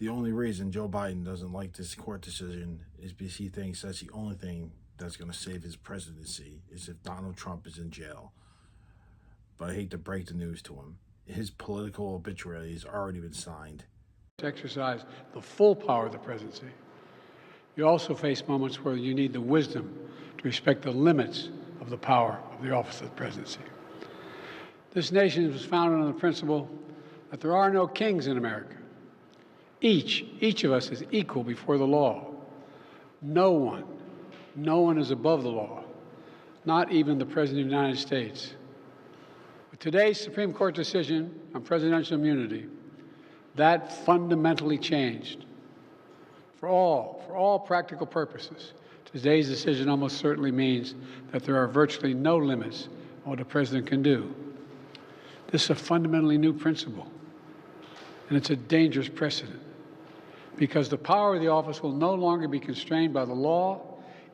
The only reason Joe Biden doesn't like this court decision is because he thinks that's the only thing that's going to save his presidency is if Donald Trump is in jail. But I hate to break the news to him. His political obituary has already been signed. To exercise the full power of the presidency. You also face moments where you need the wisdom to respect the limits of the power of the office of the presidency. This nation was founded on the principle that there are no kings in America. Each of us is equal before the law. No one is above the law, not even the President of the United States. With today's Supreme Court decision on presidential immunity, that fundamentally changed. For all practical purposes, today's decision almost certainly means that there are virtually no limits on what a president can do. This is a fundamentally new principle, and it's a dangerous precedent, because the power of the office will no longer be constrained by the law,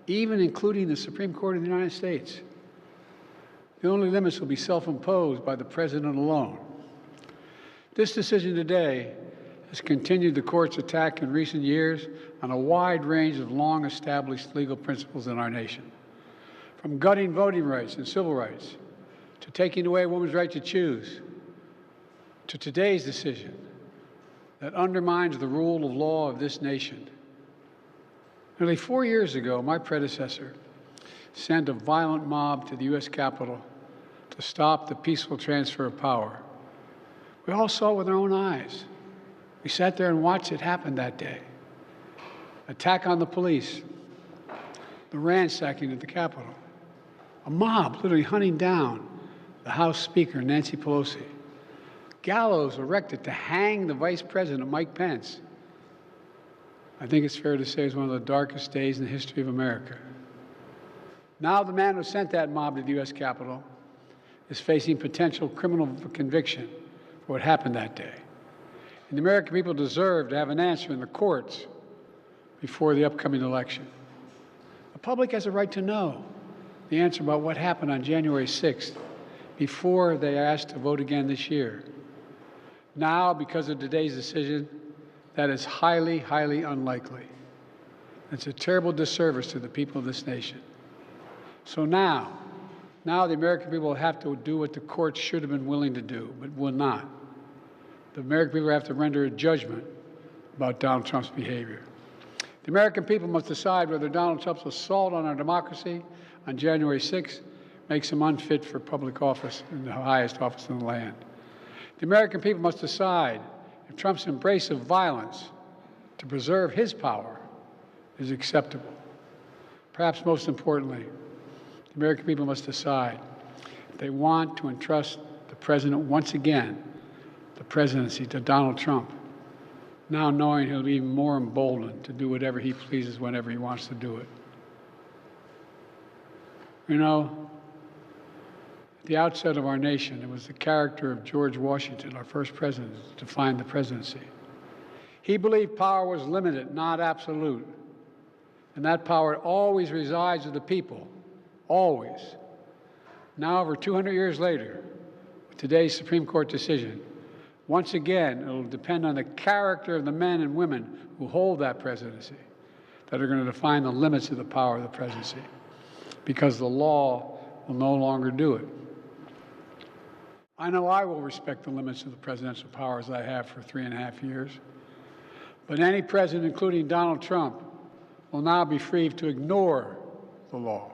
even including the Supreme Court of the United States. The only limits will be self-imposed by the president alone. This decision today has continued the court's attack in recent years on a wide range of long-established legal principles in our nation, from gutting voting rights and civil rights, to taking away a woman's right to choose, to today's decision that undermines the rule of law of this nation. Nearly 4 years ago, my predecessor sent a violent mob to the U.S. Capitol to stop the peaceful transfer of power. We all saw it with our own eyes. We sat there and watched it happen that day. Attack on the police, the ransacking at the Capitol, a mob literally hunting down the House Speaker, Nancy Pelosi, gallows erected to hang the Vice President, Mike Pence. I think it's fair to say it's one of the darkest days in the history of America. Now the man who sent that mob to the U.S. Capitol is facing potential criminal conviction for what happened that day. And the American people deserve to have an answer in the courts before the upcoming election. The public has a right to know the answer about what happened on January 6th before they are asked to vote again this year. Now, because of today's decision, that is highly, highly unlikely. It's a terrible disservice to the people of this nation. So now the American people have to do what the courts should have been willing to do, but will not. The American people have to render a judgment about Donald Trump's behavior. The American people must decide whether Donald Trump's assault on our democracy on January 6th makes him unfit for public office in the highest office in the land. The American people must decide if Trump's embrace of violence to preserve his power is acceptable. Perhaps most importantly, the American people must decide if they want to entrust the president once again, the presidency, to Donald Trump, now knowing he'll be even more emboldened to do whatever he pleases whenever he wants to do it. You know, at the outset of our nation, it was the character of George Washington, our first president, to define the presidency. He believed power was limited, not absolute, and that power always resides with the people, always. Now, over 200 years later, with today's Supreme Court decision, once again, it will depend on the character of the men and women who hold that presidency that are going to define the limits of the power of the presidency, because the law will no longer do it. I know I will respect the limits of the presidential powers I have for 3.5 years, but any president, including Donald Trump, will now be free to ignore the law.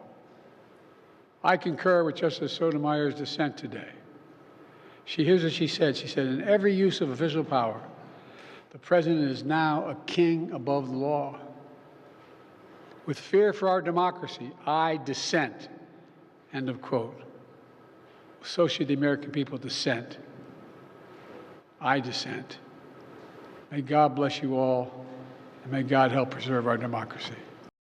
I concur with Justice Sotomayor's dissent today. Here's what she said. She said, in every use of official power, the president is now a king above the law. With fear for our democracy, I dissent. End of quote. So should the American people dissent. I dissent. May God bless you all, and may God help preserve our democracy.